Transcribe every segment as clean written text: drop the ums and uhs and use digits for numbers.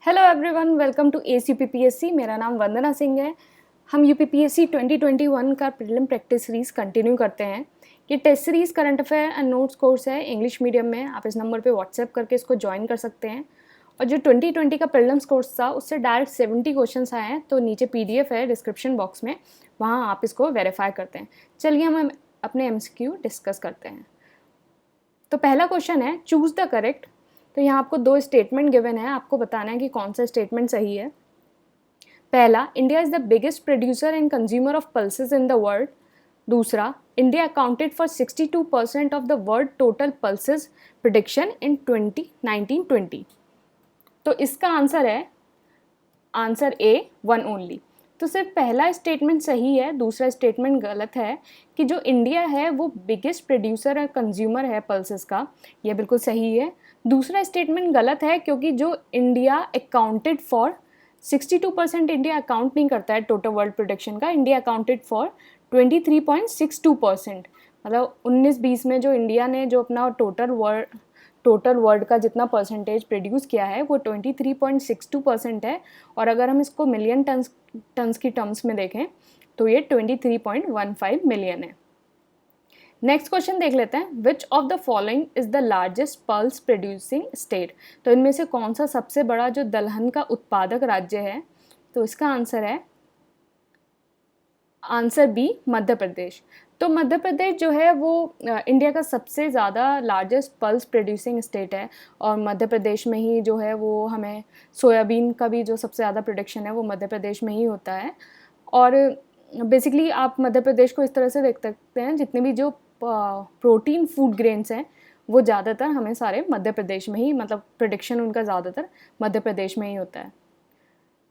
Hello everyone, welcome to S UPPSC. मेरा नाम वंदना सिंह है। हम यूपीपीएससी 2021 का प्रीलिम प्रैक्टिस सीरीज़ कंटिन्यू करते हैं। ये test series current affair and notes course है इंग्लिश मीडियम में। आप इस नंबर पे व्हाट्सएप करके इसको ज्वाइन कर सकते हैं। और जो 2020 का प्रीलिम्स कोर्स था उससे डायरेक्ट 70 क्वेश्चंस आए हैं, तो नीचे पीडीएफ है डिस्क्रिप्शन बॉक्स में, वहाँ आप इसको वेरीफाई करते हैं। चलिए हम अपने एमसीक्यू डिस्कस करते हैं। तो पहला क्वेश्चन है, चूज़ द करेक्ट। तो यहाँ आपको दो स्टेटमेंट गिवन है, आपको बताना है कि कौन सा स्टेटमेंट सही है। पहला, India is the biggest producer and consumer of pulses in the world. दूसरा, India accounted for 62% of the world total pulses production in 2019-20। तो इसका आंसर है आंसर ए, वन ओनली। तो सिर्फ पहला स्टेटमेंट सही है, दूसरा स्टेटमेंट गलत है कि जो इंडिया है वो बिगेस्ट प्रोड्यूसर और कंज्यूमर है पल्सेस का, यह बिल्कुल सही है। दूसरा स्टेटमेंट गलत है क्योंकि जो India accounted for 62% India account नहीं करता है टोटल वर्ल्ड प्रोडक्शन का। इंडिया अकाउंटेड फॉर 23.62%, मतलब 19-20 में जो इंडिया ने जो अपना टोटल वर्ल्ड का जितना परसेंटेज प्रोड्यूस किया है वो 23.62% है। और अगर हम इसको मिलियन टन्स की टर्म्स में देखें तो ये 23.15 मिलियन है। नेक्स्ट क्वेश्चन देख लेते हैं, विच of the following is the largest pulse producing state. तो इनमें से कौन सा सबसे बड़ा जो दलहन का उत्पादक राज्य है। तो इसका आंसर है आंसर बी, मध्य प्रदेश। तो मध्य प्रदेश जो है वो इंडिया का सबसे ज़्यादा लार्जेस्ट पल्स प्रोड्यूसिंग स्टेट है। और मध्य प्रदेश में ही जो है वो हमें सोयाबीन का भी जो सबसे ज़्यादा प्रोडक्शन है वो मध्य प्रदेश में ही होता है। और बेसिकली आप मध्य प्रदेश को इस तरह से देख सकते हैं, जितने भी जो प्रोटीन फूड ग्रेन्स हैं वो ज़्यादातर हमें सारे मध्य प्रदेश में ही, मतलब प्रोडक्शन उनका ज़्यादातर मध्य प्रदेश में ही होता है।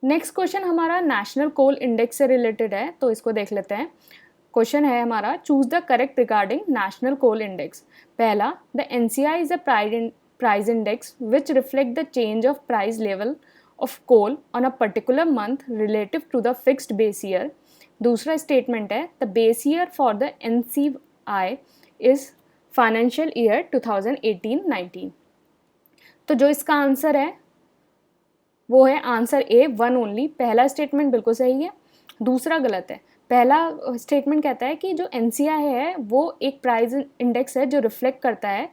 नेक्स्ट क्वेश्चन हमारा नेशनल कोल इंडेक्स से रिलेटेड है, तो इसको देख लेते हैं। क्वेश्चन है हमारा, choose the correct regarding national coal index. पहला, the NCI is a price index which reflect the change of price level of coal on a particular month relative to the fixed base year. दूसरा statement है, the base year for the NCI is financial year 2018-19। तो जो इसका answer है वो है answer ए, one only. पहला statement बिल्कुल सही है, दूसरा गलत है। पहला स्टेटमेंट कहता है कि जो एनसीआई है वो एक प्राइस इंडेक्स है जो रिफ्लेक्ट करता है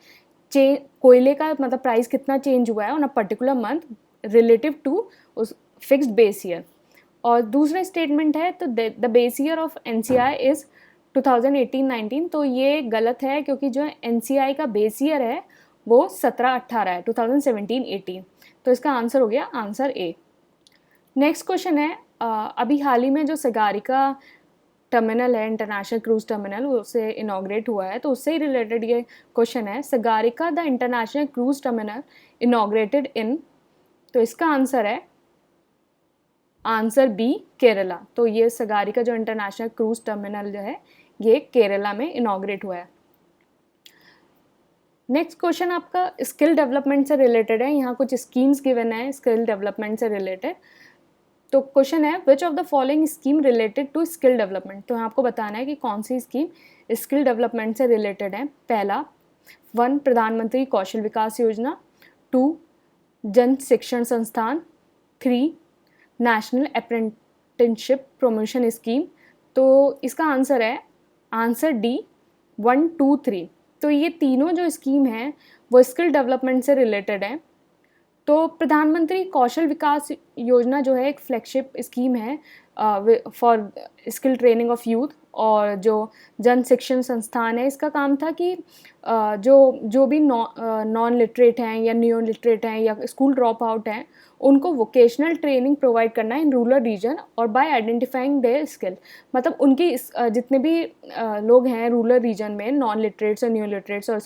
कोयले का मतलब प्राइस कितना चेंज हुआ है on a particular month relative to उस फिक्स्ड बेस ईयर। और दूसरा स्टेटमेंट है, तो the base year of NCI is 2018-19। तो ये गलत है क्योंकि जो एनसीआई का बेस ईयर है वो 17-18 है, 2017-18। तो इसका आंसर हो गया आंसर ए। नेक्स्ट क्वेश्चन है, अभी हाल ही में जो सगारिका टर्मिनल है, इंटरनेशनल क्रूज टर्मिनल, उससे इनॉग्रेट हुआ है, तो उससे ही रिलेटेड ये क्वेश्चन है, Sagarika the international cruise terminal inaugurated इन। तो इसका आंसर है आंसर बी, केरला। तो ये सगारिका जो इंटरनेशनल क्रूज टर्मिनल जो है ये केरला में इनॉग्रेट हुआ है। नेक्स्ट क्वेश्चन आपका स्किल डेवलपमेंट से रिलेटेड है। यहाँ कुछ स्कीम्स गिवन है स्किल डेवलपमेंट से रिलेटेड। तो क्वेश्चन है, which of the following scheme related to skill development. तो आपको बताना है कि कौन सी स्कीम स्किल डेवलपमेंट से रिलेटेड है। पहला, 1 प्रधानमंत्री कौशल विकास योजना। 2 जन शिक्षण संस्थान। 3 नेशनल अप्रेंटिसशिप प्रमोशन स्कीम। तो इसका आंसर है आंसर डी, 1, 2, 3। तो ये तीनों जो स्कीम है वो स्किल डेवलपमेंट से रिलेटेड है। तो प्रधानमंत्री कौशल विकास योजना जो है एक फ्लैगशिप स्कीम है for skill training of youth. और जो जन शिक्षण संस्थान है इसका काम था कि जो भी नॉन लिटरेट हैं या न्यू लिटरेट हैं या स्कूल ड्रॉप आउट हैं उनको वोकेशनल ट्रेनिंग प्रोवाइड करना इन रूरल रीजन और बाय आइडेंटिफाइंग देयर स्किल। मतलब उनकी जितने भी लोग हैं रूरल रीजन में, नॉन लिटरेट्स और न्यू लिटरेट्स और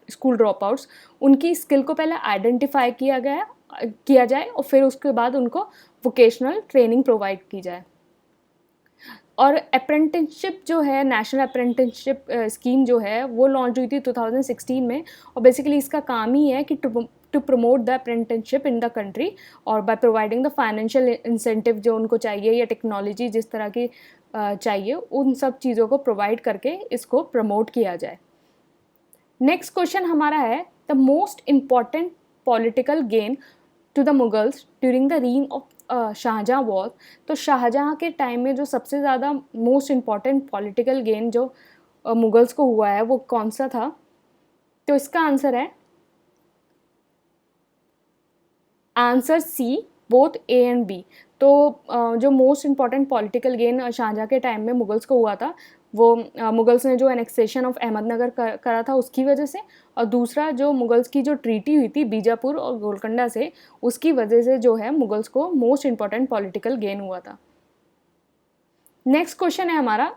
स्कूल ड्रॉप आउट्स, उनकी स्किल को पहले आइडेंटिफाई किया जाए और फिर उसके बाद उनको वोकेशनल ट्रेनिंग प्रोवाइड की जाए। और अप्रेंटिसशिप जो है, नेशनल अप्रेंटिसशिप स्कीम जो है वो लॉन्च हुई थी 2016 में। और बेसिकली इसका काम ही है कि to promote the apprenticeship in the country और by providing the financial incentive जो उनको चाहिए या टेक्नोलॉजी जिस तरह की चाहिए, उन सब चीज़ों को प्रोवाइड करके इसको प्रमोट किया जाए। नेक्स्ट क्वेश्चन हमारा है, the most important political gain to the Mughals during the reign of Shahjahan was, तो शाहजहाँ के टाइम में जो सबसे ज़्यादा मोस्ट इम्पॉर्टेंट पॉलिटिकल गेन जो मुगल्स को हुआ है वो कौन सा था? तो इसका आंसर है answer C, both A and B. तो जो most important political gain Shahjahan के टाइम में मुगल्स को हुआ था वो मुगल्स ने जो एनेक्सेशन ऑफ अहमदनगर करा था उसकी वजह से, और दूसरा जो मुगल्स की जो ट्रीटी हुई थी बीजापुर और गोलकोंडा से, उसकी वजह से जो है मुगल्स को मोस्ट इम्पॉर्टेंट पॉलिटिकल गेन हुआ था। नेक्स्ट क्वेश्चन है हमारा,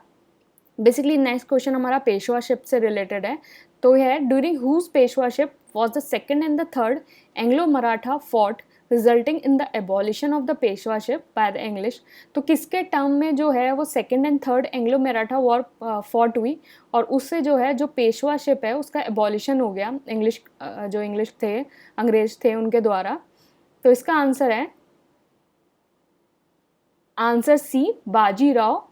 बेसिकली नेक्स्ट क्वेश्चन हमारा पेशवाशिप से रिलेटेड है। तो यह है during whose peshwaship was the second and the third Anglo Maratha fought resulting in the abolition of the peshwaship by the English. तो किसके टर्म में जो है वो second and third Anglo Maratha war fought हुई और उससे जो है जो पेशवाशिप है उसका एबॉलिशन हो गया इंग्लिश जो इंग्लिश थे अंग्रेज थे उनके द्वारा। तो इसका आंसर है आंसर सी, बाजीराव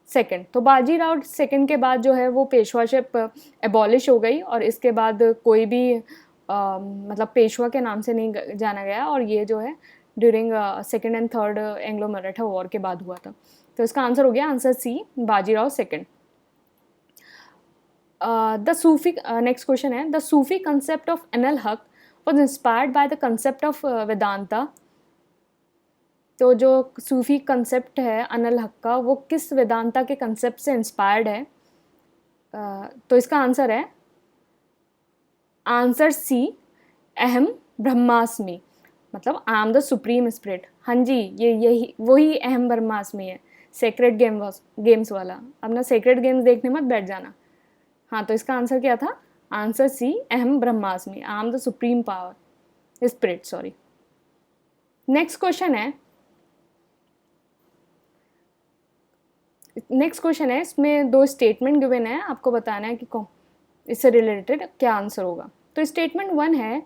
सेकंड। तो बाजीराव सेकंड के बाद जो है वो पेशवाशिप एबॉलिश हो गई और इसके बाद कोई भी मतलब पेशवा के नाम से नहीं जाना गया और ये जो है during second and third Anglo Maratha war के बाद हुआ था। तो इसका आंसर हो गया answer C, Bajirao second. The Sufi next question है the Sufi concept of Anal Haq was inspired by the concept of Vedanta. तो जो सूफी कंसेप्ट है अनल हक का वो किस वेदांता के कंसेप्ट से इंस्पायर्ड है? तो इसका आंसर है आंसर सी, अहम ब्रह्मास्मि, मतलब I am the supreme spirit. हाँ जी, ये यही वही अहम ब्रह्मास्मि है, सेक्रेड गेम्स वाला। अब ना सेक्रेड गेम्स देखने मत बैठ जाना। हाँ, तो इसका आंसर क्या था? आंसर सी, अहम ब्रह्मास्मि, I am the supreme power spirit, sorry. Next question है इसमें दो स्टेटमेंट गिवन है, आपको बताना है कि कौन इससे रिलेटेड क्या आंसर होगा। तो स्टेटमेंट 1 है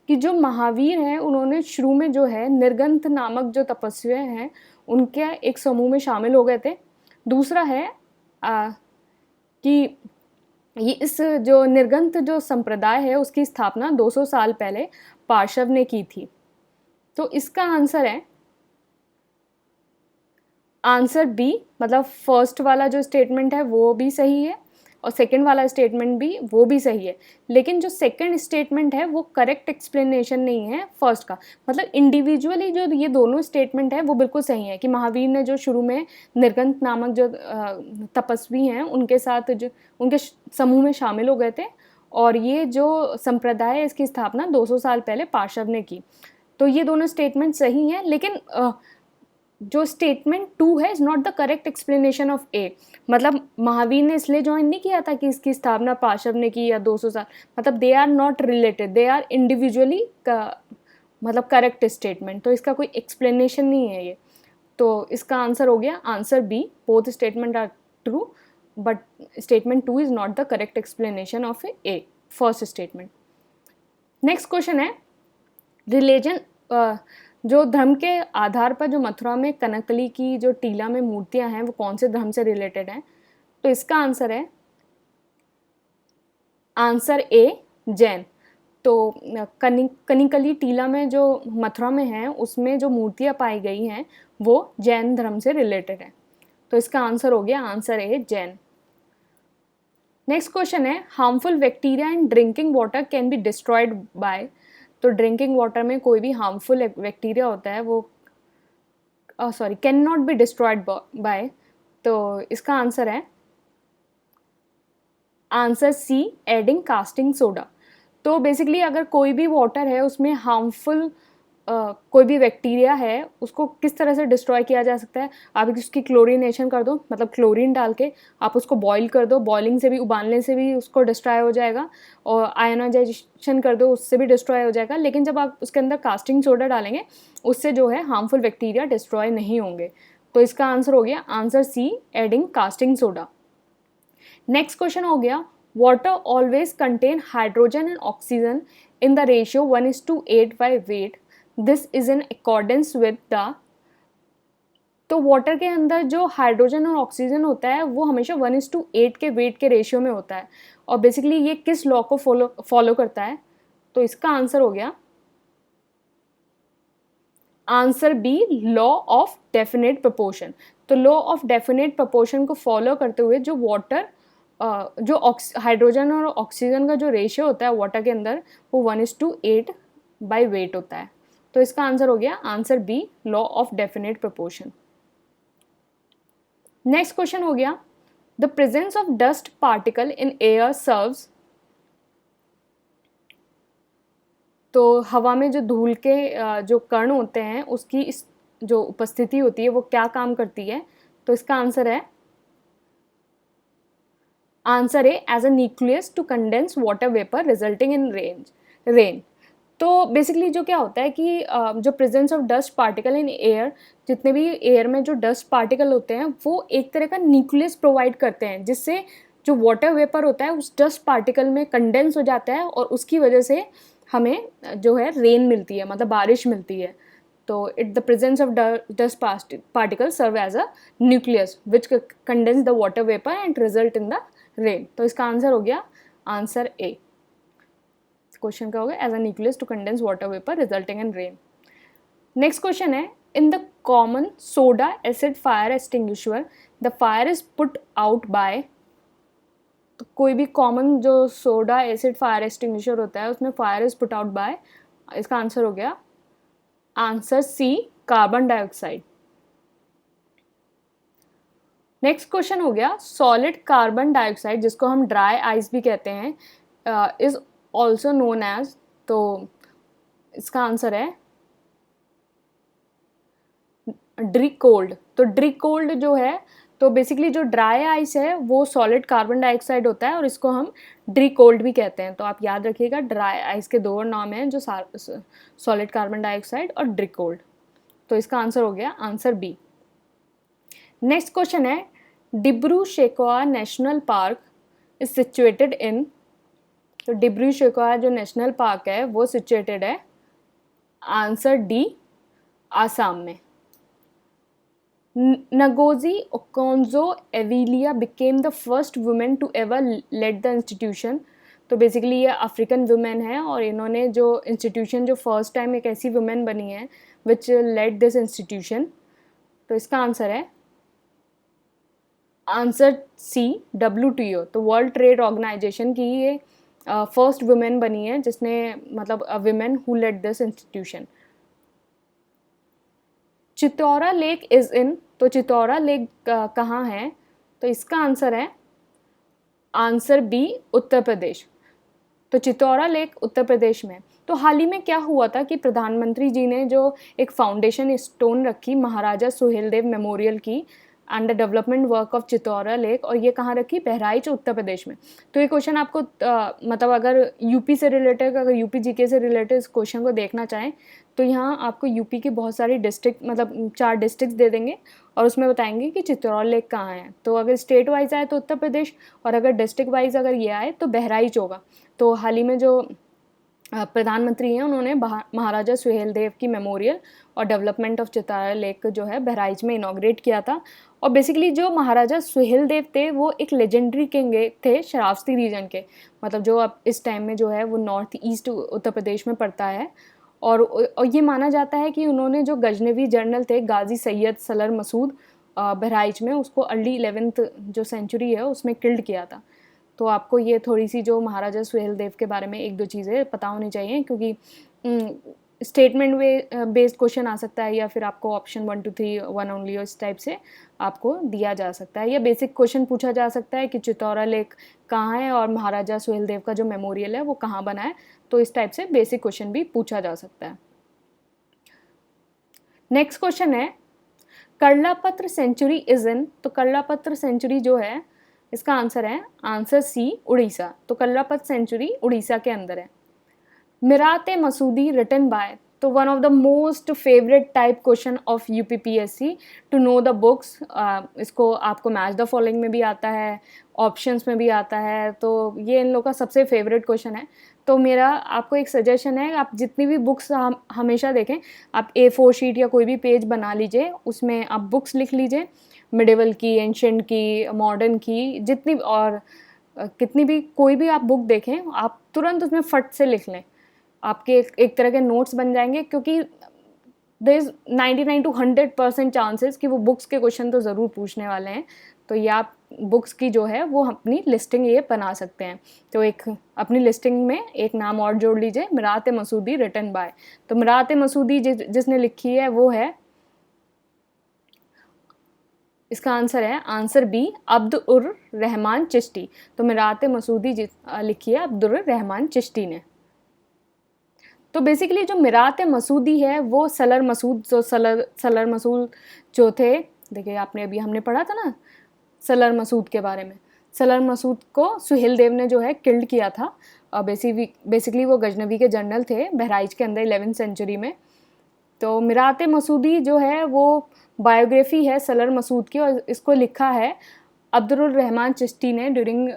कि जो महावीर हैं उन्होंने शुरू में जो है निर्गंथ नामक जो तपस्वी हैं उनके एक समूह में शामिल हो गए थे। दूसरा है कि ये इस जो निर्गंथ जो संप्रदाय है उसकी स्थापना 200 साल पहले पार्श्व ने की थी। तो इसका आंसर है आंसर बी, मतलब फर्स्ट वाला जो स्टेटमेंट है वो भी सही है और सेकंड वाला स्टेटमेंट भी वो भी सही है, लेकिन जो सेकंड स्टेटमेंट है वो करेक्ट एक्सप्लेनेशन नहीं है फर्स्ट का। मतलब इंडिविजुअली जो ये दोनों स्टेटमेंट है वो बिल्कुल सही है कि महावीर ने जो शुरू में निर्गंथ नामक जो तपस्वी हैं उनके साथ जो उनके समूह में शामिल हो गए थे और ये जो संप्रदाय है इसकी स्थापना 200 साल पहले पार्श्व ने की। तो ये दोनों स्टेटमेंट सही हैं, लेकिन जो स्टेटमेंट 2 है is not the correct explanation of A. मतलब महावीर ने इसलिए ज्वाइन नहीं किया था कि इसकी स्थापना पार्श्व ने की या 200 साल, मतलब they are not related, they are individually मतलब करेक्ट स्टेटमेंट। तो इसका कोई एक्सप्लेनेशन नहीं है ये। तो इसका आंसर हो गया answer B, both statement are true but statement 2 is not the correct explanation of a first statement. Next question है रिलीजन जो धर्म के आधार पर जो मथुरा में कनकली की जो टीला में मूर्तियां हैं वो कौन से धर्म से रिलेटेड हैं? तो इसका आंसर है आंसर ए, जैन। तो कनिकली टीला में जो मथुरा में है उसमें जो मूर्तियां पाई गई हैं वो जैन धर्म से रिलेटेड है। तो इसका आंसर हो गया answer A, Jain. Next question है harmful bacteria in drinking water can be destroyed by. तो ड्रिंकिंग वाटर में कोई भी हार्मफुल बैक्टीरिया होता है वो can not be destroyed by. तो इसका आंसर है answer C, adding caustic soda. तो बेसिकली अगर कोई भी वाटर है उसमें हार्मफुल कोई भी बैक्टीरिया है उसको किस तरह से डिस्ट्रॉय किया जा सकता है? आप उसकी क्लोरीनेशन कर दो, मतलब क्लोरीन डाल के आप उसको बॉईल कर दो, बॉइलिंग से भी उबालने से भी उसको डिस्ट्रॉय हो जाएगा और आयोनाइजेशन कर दो उससे भी डिस्ट्रॉय हो जाएगा। लेकिन जब आप उसके अंदर कास्टिंग सोडा डालेंगे उससे जो है हार्मफुल बैक्टीरिया डिस्ट्रॉय नहीं होंगे। तो इसका आंसर हो गया answer C, adding caustic soda. Next question हो गया water always contain hydrogen and oxygen in the ratio 1:8 by weight, this is in accordance with the. तो वाटर के अंदर जो हाइड्रोजन और ऑक्सीजन होता है वो हमेशा 1:8 के वेट के रेशियो में होता है और बेसिकली ये किस लॉ को फॉलो करता है? तो इसका आंसर हो गया answer B, law of definite proportion. तो लॉ ऑफ डेफिनेट प्रोपोर्शन को फॉलो करते हुए जो वाटर जो हाइड्रोजन और ऑक्सीजन का जो रेशियो होता है वाटर के अंदर वो 1:8 बाई वेट होता है। तो इसका आंसर हो गया answer B, law of definite proportion. Next question हो गया, the presence of dust particle in air serves. तो हवा में जो धूल के जो कण होते हैं उसकी जो उपस्थिति होती है वो क्या काम करती है? तो इसका आंसर है answer A, as a nucleus to condense water vapour resulting in rain. तो बेसिकली जो क्या होता है कि जो presence of dust particle in air, जितने भी एयर में जो डस्ट पार्टिकल होते हैं वो एक तरह का न्यूक्लियस प्रोवाइड करते हैं, जिससे जो वाटर वेपर होता है उस डस्ट पार्टिकल में कंडेंस हो जाता है और उसकी वजह से हमें जो है रेन मिलती है, मतलब बारिश मिलती है। तो the presence of dust particle serve as a nucleus which condense the water vapour and result in the rain. तो इसका आंसर हो गया आंसर ए। क्वेश्चन का होगा as a nucleus to condense water vapour resulting in rain. Next question है, in the common soda acid fire extinguisher the fire is put out by. तो कोई भी कॉमन जो सोडा एसिड फायर एक्सटिंग्विशर होता है उसमें fire is put out by, इसका answer हो गया answer C, carbon dioxide. Next question हो गया, सॉलिड कार्बन डाइऑक्साइड जिसको हम ड्राई आइस भी कहते हैं इज ऑल्सो नोन एज। तो इसका आंसर है ड्रिकोल्ड। तो ड्रिकोल्ड जो है, तो बेसिकली जो ड्राई आइस है वो सॉलिड कार्बन डाइऑक्साइड होता है और इसको हम ड्रिकोल्ड भी कहते हैं। तो आप याद रखिएगा ड्राई आइस के दो नाम हैं, जो सॉलिड कार्बन डाइऑक्साइड और ड्रिकोल्ड। तो इसका आंसर हो गया आंसर बी। नेक्स्ट क्वेश्चन है, Dibru Saikhowa national park is situated in. तो डिब्रू शेकोआ जो नेशनल पार्क है वो सिचुएटेड है आंसर डी, आसाम में। Ngozi Okonjo-Iweala became the first women to ever led the institution. तो बेसिकली ये अफ्रीकन वुमेन है और इन्होंने जो इंस्टीट्यूशन, जो फर्स्ट टाइम एक ऐसी वुमेन बनी है विच लेड दिस इंस्टीट्यूशन। तो इसका आंसर है आंसर सी, WTO। तो वर्ल्ड ट्रेड ऑर्गेनाइजेशन की ये फर्स्ट वुमेन बनी है जिसने, मतलब a women who led this institution. Chitaura lake is in. तो चितौरा लेक कहाँ है? तो इसका आंसर है आंसर बी, उत्तर प्रदेश। तो चितौरा लेक उत्तर प्रदेश में। तो हाल ही में क्या हुआ था कि प्रधानमंत्री जी ने जो एक फाउंडेशन स्टोन रखी महाराजा सुहेलदेव मेमोरियल की and the development work of Chittaura lake, और ये कहाँ रखी? बहराइच, उत्तर प्रदेश में। तो ये क्वेश्चन आपको मतलब अगर यूपी से रिलेटेड, अगर यूपी जीके से रिलेटेड इस क्वेश्चन को देखना चाहें तो यहाँ आपको यूपी की बहुत सारी डिस्ट्रिक्ट, मतलब 4 डिस्ट्रिक्ट दे देंगे और उसमें बताएंगे कि चितौरा लेक कहाँ है। तो अगर स्टेट वाइज आए तो उत्तर प्रदेश, और अगर डिस्ट्रिक्ट वाइज अगर ये आए तो बहराइच होगा। तो हाल ही में जो प्रधानमंत्री हैं उन्होंने महाराजा सुहेलदेव की मेमोरियल और डेवलपमेंट ऑफ चितौरा लेक जो है बहराइच में इनॉग्रेट किया था। और बेसिकली जो महाराजा सुहेलदेव थे वो एक लेजेंडरी किंग थे श्रावस्ती रीजन के, मतलब जो अब इस टाइम में जो है वो नॉर्थ ईस्ट उत्तर प्रदेश में पड़ता है। और ये माना जाता है कि उन्होंने जो गजनवी जनरल थे गाजी सैयद सलर मसूद बहराइच में, उसको अर्ली 11th जो सेंचुरी है उसमें किल्ड किया था। तो आपको ये थोड़ी सी जो महाराजा सुहेलदेव के बारे में 1-2 चीज़ें पता होनी चाहिए, क्योंकि स्टेटमेंट बेस्ड क्वेश्चन आ सकता है या फिर आपको ऑप्शन 1 2 3 1 ओनली इस टाइप से आपको दिया जा सकता है, या बेसिक क्वेश्चन पूछा जा सकता है कि चितौरा लेक कहाँ है और महाराजा सुहेलदेव का जो मेमोरियल है वो कहाँ बना है। तो इस टाइप से बेसिक क्वेश्चन भी पूछा जा सकता है। नेक्स्ट क्वेश्चन है, कर्लापत्र सेंचुरी इज इन। तो कर्लापत्र सेंचुरी जो है इसका आंसर है आंसर सी, उड़ीसा। तो कर्लापत्र सेंचुरी उड़ीसा के अंदर है। Mirat Masudi written by. तो one of the most favourite type question of UPPSC to know the books. इसको आपको मैच द फॉलोइंग में भी आता है, ऑप्शंस में भी आता है, तो ये इन लोगों का सबसे फेवरेट क्वेश्चन है। तो मेरा आपको एक सजेशन है, आप जितनी भी बुक्स हमेशा देखें, आप A4 शीट या कोई भी पेज बना लीजिए, उसमें आप बुक्स लिख लीजिए, मिडिवल की, एंशेंट की, मॉडर्न की, जितनी और कितनी भी कोई भी आप बुक देखें आप तुरंत उसमें फट से लिख लें, आपके एक तरह के नोट्स बन जाएंगे। क्योंकि देयर इज़ 99 to 100% चांसेस कि वो बुक्स के क्वेश्चन तो ज़रूर पूछने वाले हैं। तो ये आप बुक्स की जो है वो अपनी लिस्टिंग ये बना सकते हैं। तो एक अपनी लिस्टिंग में एक नाम और जोड़ लीजिए, मिरात मसूदी रिटन बाय। तो मिरात मसूदी जिसने लिखी है वो है, इसका आंसर है आंसर बी, अब्दुर रहमान चिश्ती। तो मिरात मसूदी लिखी है अब्दुर रहमान चिश्ती ने। तो बेसिकली जो मिरात मसूदी है वो सलर मसूद जो थे, देखिए आपने अभी हमने पढ़ा था ना सलर मसूद के बारे में। सलर मसूद को सुहेल देव ने जो है किल्ड किया था। बेसिकली वो गजनवी के जनरल थे बहराइच के अंदर 11वीं सेंचुरी में। तो मिरात मसूदी जो है वो बायोग्राफी है सलर मसूद की, और इसको लिखा है अब्दुर रहमान चिश्ती ने during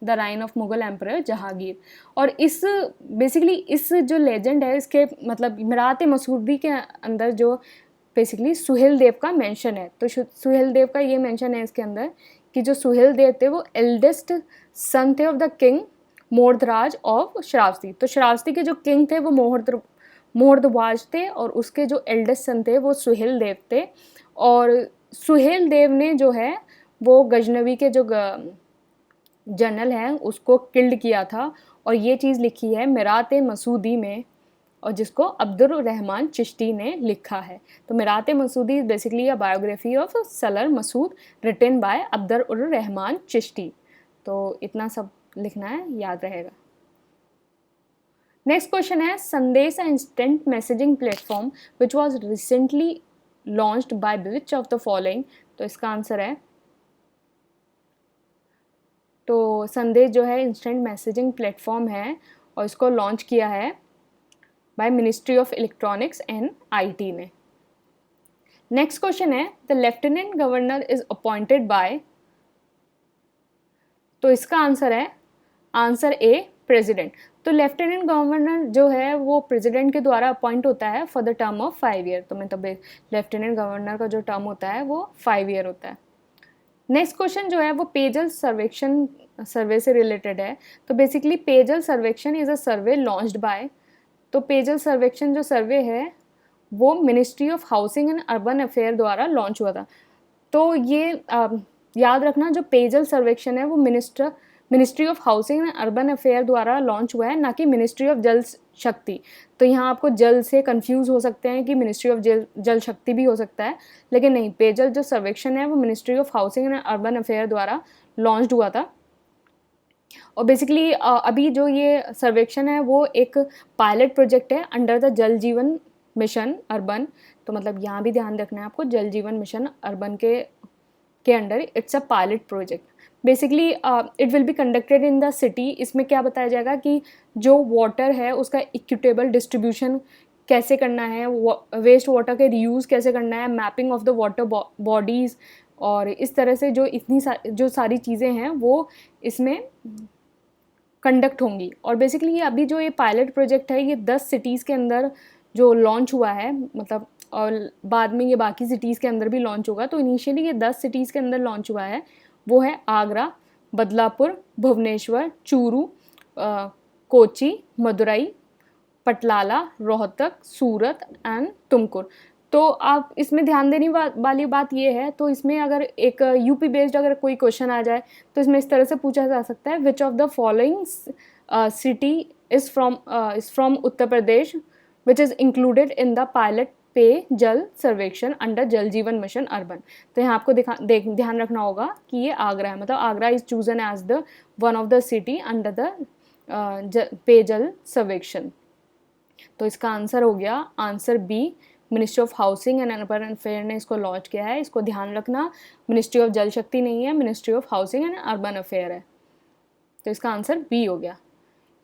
the reign of Mughal emperor Jahangir. और इस बेसिकली इस जो लेजेंड है इसके मतलब मिरात मसूदी के अंदर जो बेसिकली सुहेल देव का मेंशन है। तो सुहेल देव का ये मेंशन है इसके अंदर कि जो सुहेल देव थे वो एल्डेस्ट सन थे of the king Mordhraj of Shravasti. तो श्रावस्ती के जो किंग थे वो मोर्धवाज थे, और उसके जो एल्डेस्ट सन थे वो सुहेल देव थे। और सुहेल देव ने जो है वो गजनवी के जो जनरल हैं उसको किल्ड किया था, और ये चीज़ लिखी है मिरात मसूदी में, और जिसको अब्दुर रहमान चिश्ती ने लिखा है। तो Mirat Masudi is basically a biography of Salar Masud written by Abdur Rahman Chishti. तो इतना सब लिखना है, याद रहेगा। नेक्स्ट क्वेश्चन है, संदेश instant messaging platform which was recently launched by which of the following. तो इसका आंसर है, तो संदेश जो है इंस्टेंट मैसेजिंग प्लेटफॉर्म है और इसको लॉन्च किया है by ministry of electronics and IT ने। नेक्स्ट क्वेश्चन है, the lieutenant governor is appointed by. तो इसका आंसर है आंसर ए, प्रेसिडेंट। तो लेफ्टिनेंट गवर्नर जो है वो प्रेसिडेंट के द्वारा अपॉइंट होता है for the term of 5 year. तो मतलब लेफ्टिनेंट गवर्नर का जो टर्म होता है वो 5 ईयर होता है। नेक्स्ट क्वेश्चन जो है वो पेयजल सर्वेक्षण सर्वे से रिलेटेड है। तो बेसिकली पेयजल सर्वेक्षण is a survey launched by. तो पेयजल सर्वेक्षण जो सर्वे है वो ministry of housing and urban affair द्वारा लॉन्च हुआ था। तो ये याद रखना, जो पेयजल सर्वेक्षण है वो ministry of housing and urban affair द्वारा लॉन्च हुआ है, ना कि मिनिस्ट्री ऑफ जल शक्ति। तो यहाँ आपको जल से कंफ्यूज हो सकते हैं कि मिनिस्ट्री ऑफ जल शक्ति भी हो सकता है, लेकिन नहीं, पेयजल जो सर्वेक्षण है वो ministry of housing and urban affair द्वारा लॉन्च हुआ था। और बेसिकली अभी जो ये सर्वेक्षण है वो एक पायलट प्रोजेक्ट है अंडर द जल जीवन मिशन अर्बन। तो मतलब यहाँ भी ध्यान रखना है आपको, जल जीवन मिशन अर्बन के under it's a pilot project. Basically it will be conducted in the city. इसमें क्या बताया जाएगा कि जो वाटर है उसका इक्विटेबल डिस्ट्रीब्यूशन कैसे करना है, वेस्ट वाटर के रीयूज़ कैसे करना है, mapping of the water bodies, और इस तरह से जो सारी चीज़ें हैं वो इसमें कंडक्ट होंगी। और बेसिकली अभी जो ये पायलट प्रोजेक्ट है ये 10 सिटीज़ के अंदर जो लॉन्च हुआ है, मतलब और बाद में ये बाकी सिटीज़ के अंदर भी लॉन्च होगा। तो इनिशियली ये 10 सिटीज़ के अंदर लॉन्च हुआ है, वो है आगरा, बदलापुर, भुवनेश्वर, चूरू, कोची, मदुरई, पटलाला, रोहतक, सूरत एंड तुमकुर। तो आप इसमें ध्यान देने वाली बात ये है, तो इसमें अगर एक यूपी बेस्ड अगर कोई क्वेश्चन आ जाए तो इसमें इस तरह से पूछा जा सकता है, which of the following city is from Uttar Pradesh which is included in the pilot पे जल सर्वेक्षण अंडर जल जीवन मिशन अर्बन। तो यहाँ आपको ध्यान रखना होगा कि ये आगरा है, मतलब Agra is chosen as the one of the city under the Peyjal Sarvekshan. तो इसका आंसर हो गया answer B, ministry of housing and urban affair ने इसको लॉन्च किया है। इसको ध्यान रखना, मिनिस्ट्री ऑफ जल शक्ति नहीं है, ministry of housing and urban affair है। तो इसका आंसर बी हो गया।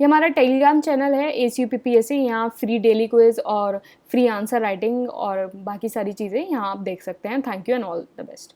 ये हमारा टेलीग्राम चैनल है ACUPPSC, यहाँ फ्री डेली क्विज और फ्री आंसर राइटिंग और बाकी सारी चीज़ें यहाँ आप देख सकते हैं। Thank you and all the best.